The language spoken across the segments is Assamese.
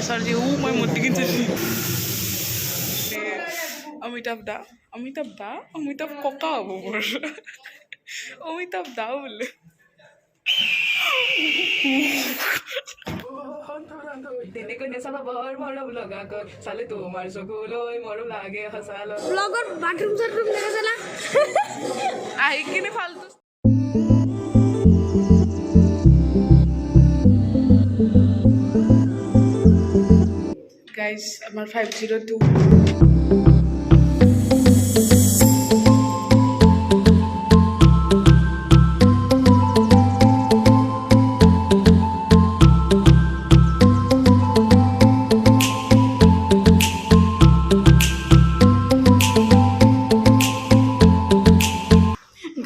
ডাইনোসৰ যে মই মতি কিনছে অমিতাভ দা অমিতাভ ককা হ'ব মোৰ অমিতাভ দা বোলে তেনেকৈ নেচাবা বৰ মৰম লগাকৈ চালে তোমাৰ চকুলৈ মৰম লাগে সঁচাল ব্লগৰ বাথৰুম চাথৰুম দেখা চালা আহি কিনে ফালতু গাইজ আমাৰ 502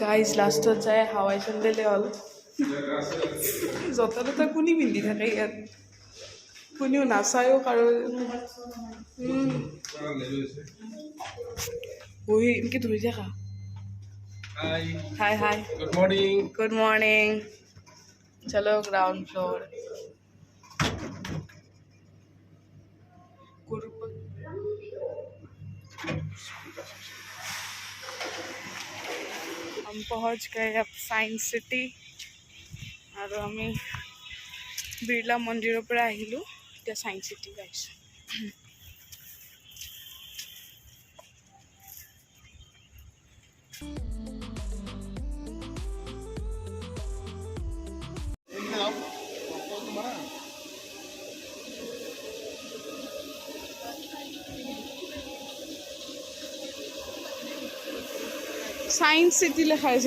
গাইজ লাষ্টত যায় হাৱাই চেণ্ডেলে হ'ল য'তে ত'তে কোনে পিন্ধি থাকে ইয়াত কোনেও নাচায়ো কাৰো বহি এনেকৈ ধৰি থাকা হাই হাই গুড মৰ্ণিং চলো গ্ৰাউণ্ড ফ্লোৰ हम पहुंच गए अब साइंस सिटी और आमी बिरला मंदिर पर आहिलु এতিয়া science city guys science city लिखा है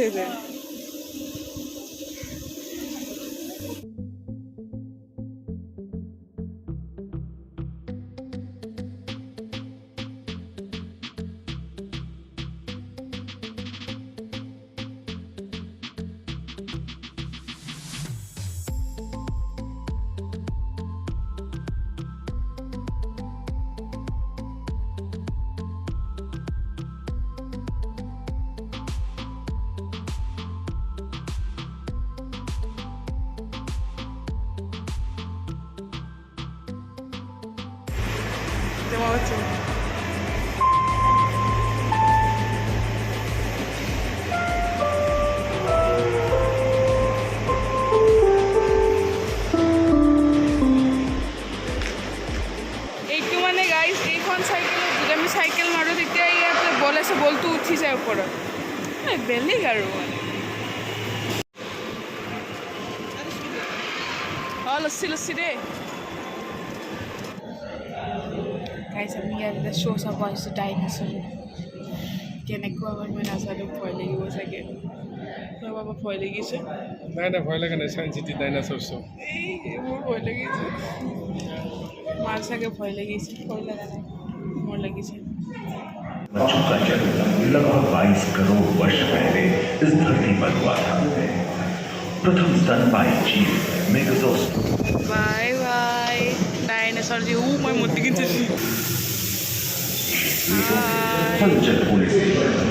साइकेल मारो बल से बल तो उठी जाए ऊपर बेलेग लस्सी लस्सी दे गाइस আমি ইয়াতে শো চাব আহিছোঁ ডাইনোসৰ কেনেকুৱা হয় মই নাজানো ভয় লাগিব চাগে বাবা ভয় লাগিছে নাই নাই ভয় লাগে নাই সায়েন্স সিটি ডাইনোসৰ শো এই মোৰ ভয় লাগিছে মাৰ চাগে ভয় লাগিছে ভয় লগা নাই মোৰ লাগিছে बच्चों का जन्म लगभग 22 करोड़ वर्ष पहले इस धरती पर हुआ था प्रथम स्तनपायी जीव मेगाजोस बाय बाय डायनासोर जी मैं मोती की चली जल होने से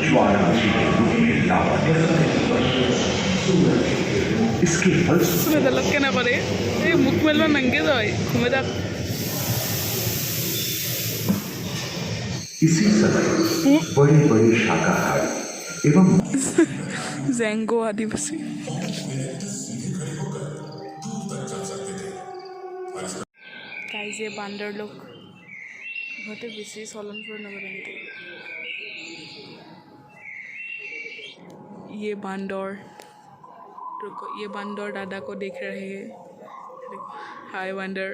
ज्वालामुखी के रूप में लावा निकलते इसके फलस्वरूप में लग के ना पड़े ये मुख में नंगे तो घूमे तक इसी समय बड़ी बड़ी शाकाहारी एवं ज़ेंगो आदिवासी गाइस ये बांदर लोग बहुत बेसी सोलनपुर नगर ये बांदर दादा को देख रहे हैं हाय बांदर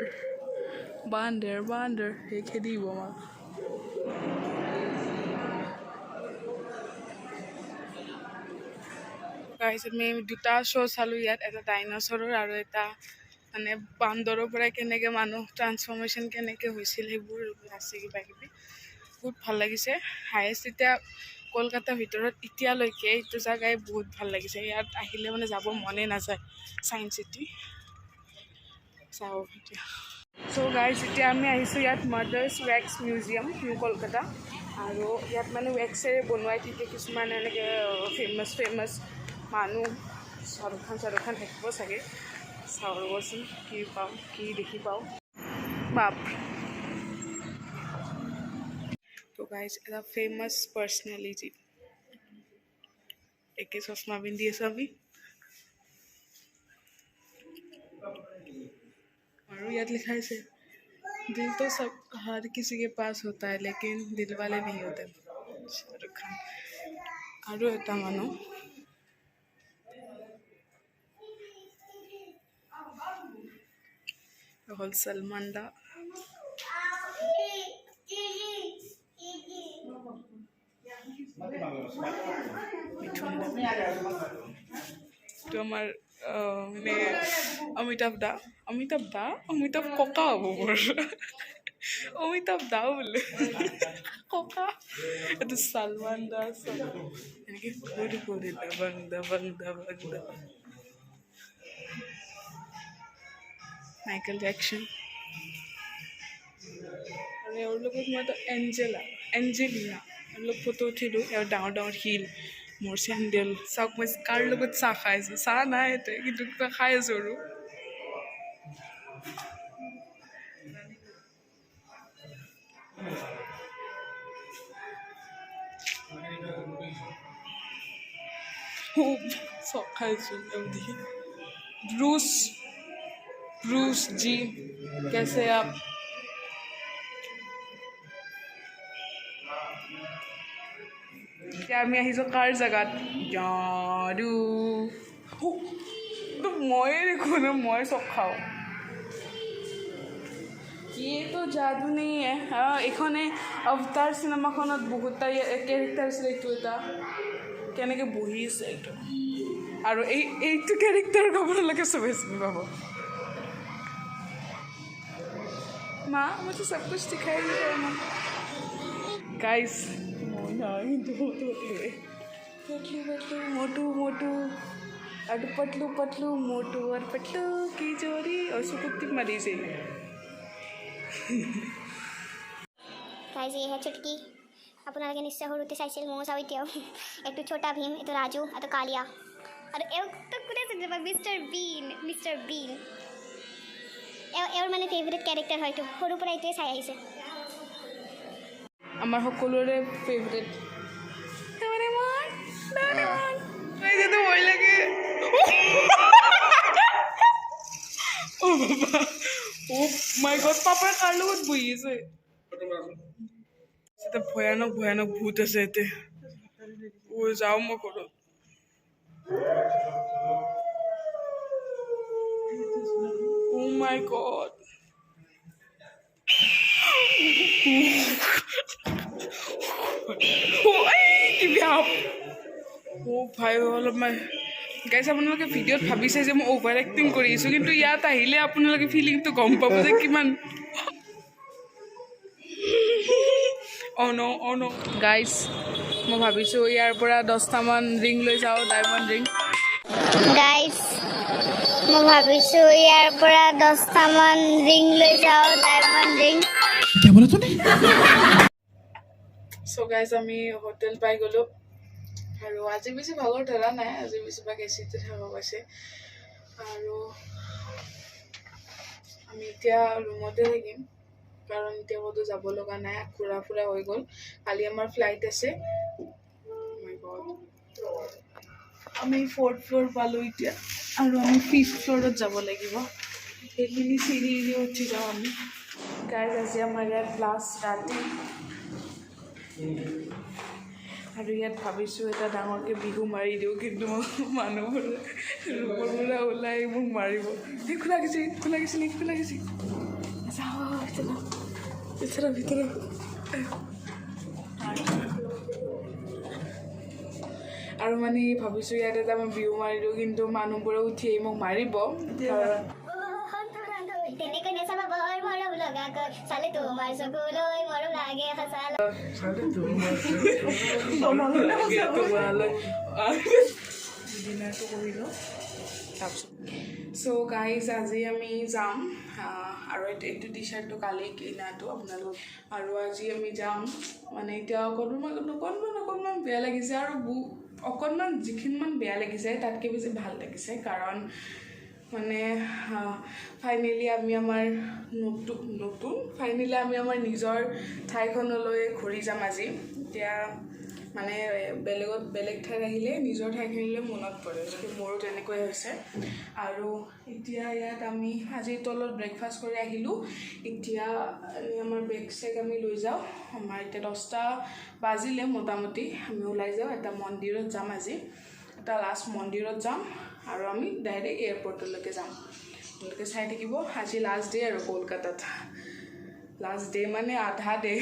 बांदर बांदर ये खेदी बोमा गाइस मैं दुटा शो चालू इतना एटा डाइनोसर और एटा माने बांदৰৰ পৰা কেনেকৈ মানুহ ট্ৰান্সফৰ্মেশ্যন কেনেকৈ হৈছিল সেইবোৰ আছে কিবা কিবি বহুত ভাল লাগিছে হায়েষ্ট এতিয়া কলকাতাৰ ভিতৰত এতিয়ালৈকে এইটো জাগাই বহুত ভাল লাগিছে ইয়াত আহিলে মানে যাব মনে নাযায় সায়েন্স সিটি চাও এতিয়া সো গাইস এতিয়া আমি আহিছো ইয়াত mothers wax museum new Kolkata আৰু ইয়াত মানে ওয়্যাক্সেৰে বনোৱাই থাকে কিছুমান এনেকৈ ফেমাছ মানুহ শাহৰুখ খান থাকিব চাগে চাওঁ ৰ'বচোন কি পাওঁ কি দেখি পাওঁ বাপ তো গাইজ এটা ফেমাছ পাৰ্চনেলিটি একে চশমা পিন্ধি আছো আমি और याद लिखा है दिल तो सब हर किसी के पास होता है लेकिन दिल वाले नहीं होते शाहरुख खान और এটা মানুহ হল সলমান দা মিঠুন দা তো আমাৰ মানে অমিতাভ ককা হ'ব মোৰ অমিতাভ দা বোলে ককা এইটো সলমান দা এনেকৈ কৰি দাবাং দাবাং দাবাং দাবাং মাইকেল জেকচন আৰু এওঁৰ লগত মইতো এঞ্জেলিনা এওঁৰ লগত ফটো উঠিলোঁ এওঁৰ ডাঙৰ ডাঙৰ শিল মোৰ চেণ্ডেল চাওক মই কাৰ লগত চাহ খাই আছোঁ চাহ নাই এইটোৱে কিন্তু কিবা খাই আছোঁ আৰু চক খাইছোঁ এওঁদি ब्रूस जी कैसे आप এতিয়া আমি আহিছোঁ কাৰ জেগাত যাদু ময়ে দেখোন মই চব খাওঁ ये तो जादू नहीं है हाँ এইখনে অৱতাৰ চিনেমাখনত বহুতটা কেৰেক্টাৰ আছিলে এইটো এটা কেনেকৈ বহি আছে এইটো আৰু এইটো কেৰেক্টাৰ ক'ব নালাগে চবেই চিনি পাব माँ मुझे सब कुछ दिखाई दे रहा है माँ गाइस पतलू मोटू मोटू और पतलू पतलू मोटू और पतलू की जोड़ी और सुकुत्ती मरी से गाइस ये है चुटकी আপোনালোকে নিশ্চয় সৰুতে চাইছিল ময়ো চাওঁ এতিয়াও এইটো ছোটা ভীম এইটো ৰাজু এইটো কালিয়া আৰু এওঁতো কোনে চিনি পায় মিষ্টাৰ বিন এওঁৰ মানে ফেভৰেট কেৰেক্টাৰ হয়তো সৰুৰ পৰা এইটোৱে চাই আহিছে আমাৰ সকলোৰে ফেভৰেট ভয় লাগে মাই গড পাপাৰ কাৰ লগত বহি আছে ভয়ানক ভয়ানক ভূত আছে ইয়াতে যাওঁ মই ঘৰত Oh my god. ভাই অলপ গাইছ আপোনালোকে ভিডিঅ'ত ভাবিছে যে মই অভাৰ এক্টিং কৰি আছোঁ কিন্তু ইয়াত আহিলে আপোনালোকে ফিলিংটো গম পাব যে কিমান অন গাইছ মই ভাবিছোঁ ইয়াৰ পৰা 10টামান ৰিং লৈ যাওঁ ডায়মণ্ড ৰিং গাইস মই ভাবিছোঁ ইয়াৰ পৰা 10টামান ৰিং লৈ যাওঁ ডায়মণ্ড ৰিং চ' গাইজ আমি হোটেল পাই গ'লোঁ আৰু আজি বেছি ভাগৰ ধৰা নাই আজি বেছিভাগ এচিতে থকা গৈছে আৰু আমি এতিয়া ৰুমতে থাকিম কাৰণ এতিয়া ক'তো যাব লগা নাই ঘূৰা ফুৰা হৈ গ'ল কালি আমাৰ ফ্লাইট আছে আমি 4th ফ্ল'ৰ পালোঁ এতিয়া আৰু আমি 5th ফ্ল'ৰত যাব লাগিব সেইখিনি চিৰি উঠি যাওঁ আমি গাইজ আজি আমাৰ ইয়াত লাষ্ট ৰাতি আৰু ইয়াত ভাবিছোঁ এটা ডাঙৰকৈ বিহু মাৰি দিওঁ কিন্তু মানুহবোৰে ৰুমৰ পৰা ওলাই মোক মাৰিব এই খোলা গৈছে ভিতৰত আৰু মানে ভাবিছোঁ ইয়াত এটা মই বিহু মাৰি দিওঁ কিন্তু মানুহবোৰে উঠি আহি মোক মাৰিব তেনেকৈ নেচাবা বৰ মৰম লগাকৈ চালে তোমাৰ চকুলৈ মৰম লাগে সঁচাল ডিনাৰটো কৰিলোঁ তাৰপিছত চ' গাইজ আজি আমি যাম আৰু এইটো টি চাৰ্টটো কালি কিনাটো আপোনালোক আৰু আজি আমি যাম মানে এতিয়া অকণমান বেয়া লাগিছে আৰু অকণমান যিখিনিমান বেয়া লাগিছে তাতকৈ বেছি ভাল লাগিছে কাৰণ মানে ফাইনেলি আমি আমাৰ নিজৰ ঠাইখনলৈ ঘূৰি যাম আজি এতিয়া মানে বেলেগ ঠাইত আহিলে নিজৰ ঠাইখিনিলৈ মনত পৰে গতিকে মোৰো তেনেকৈ হৈছে আৰু এতিয়া ইয়াত আমি আজি তলত ব্ৰেকফাষ্ট কৰি আহিলোঁ এতিয়া আমাৰ বেগ চেগ আমি লৈ যাওঁ আমাৰ এতিয়া 10টা বাজিলে মোটামুটি আমি ওলাই যাওঁ এটা মন্দিৰত যাম আজি এটা লাষ্ট মন্দিৰত যাম আৰু আমি ডাইৰেক্ট এয়াৰপৰ্টলৈকে যাম আপোনালোকে চাই থাকিব আজি লাষ্ট ডে আৰু কলকাতাত লাষ্ট ডে মানে আধা ডে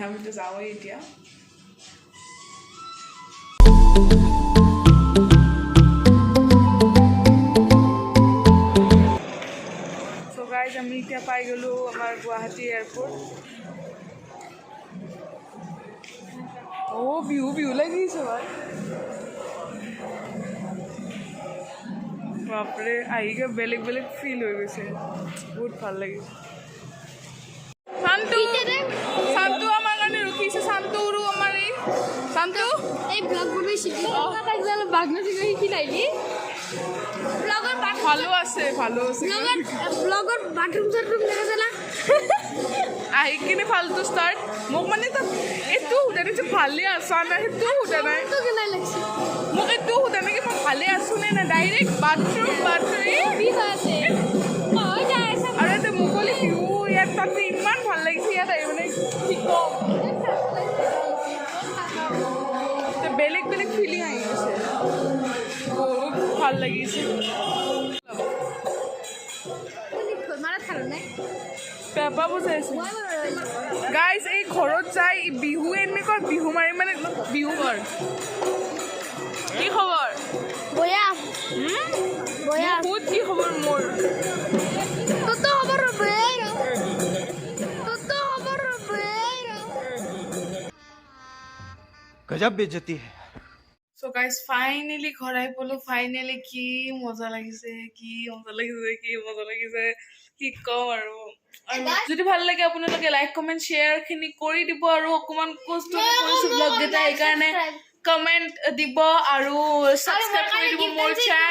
আমিতো যাওঁৱেই এতিয়া সো গাইজ আমি এতিয়া পাই গ'লোঁ আমাৰ গুৱাহাটী এয়াৰপৰ্ট বিহু লাগিছে ভাই বাপৰে আহিকে বেলেগ ফিল হৈ গৈছে বহুত ভাল লাগিছে শান্তু আমাৰ কাৰণে ৰখিছে শান্তু আমাৰ এই শান্তু এই ব্লগ বনাইছি বাগনা থেকে শিকি নাইলি ব্লগৰ ভালো আছে ব্লগৰ বাথৰুম চাথৰুম দেখা জানা আহি কিনে ফালতু ষ্টাৰ্ট মোক মানে তাত এইটো সোধা নাই যে ভালে আছা নাই সেইটো সোধা নাই তো কেনে লাগছে মোক এইটো সোধা নাই কি মই ভালে আছো নে নাই ডাইৰেক্ট বাথৰুম কি হৈ আছে মই যাই আছে আৰু এটা মুকলি ভিউ ইয়াত তাতে ইমান ভাল লাগিছে ইয়াত আহি মানে কি কম বেলেগ ফিলিং আহি গৈছে বহুত ভাল লাগিছে মাৰা থাৰ নাই পেপা বুজাইছে গাইজ এই ঘৰত যাই বিহু এনেকুৱা বিহু মাৰি মানে বিহু ঘৰ কি খবৰ বয়া বহুত কি খবৰ মোৰ তো খবৰ বেয়া गजब बेइज्जती है সো গাইজ ফাইনেলি ঘৰ আহি পালো ফাইনেলি কি মজা লাগিছে কি কম আৰু যদি ভাল লাগে আপোনালোকে লাইক কমেণ্ট শ্বেয়াৰ খিনি কৰি দিব আৰু অকণমান কষ্ট কৰিছো ব্লগ কেইটা সেইকাৰণে কমেণ্ট দিব আৰু ছাবস্ক্ৰাইব কৰি দিব মোৰ চেনেল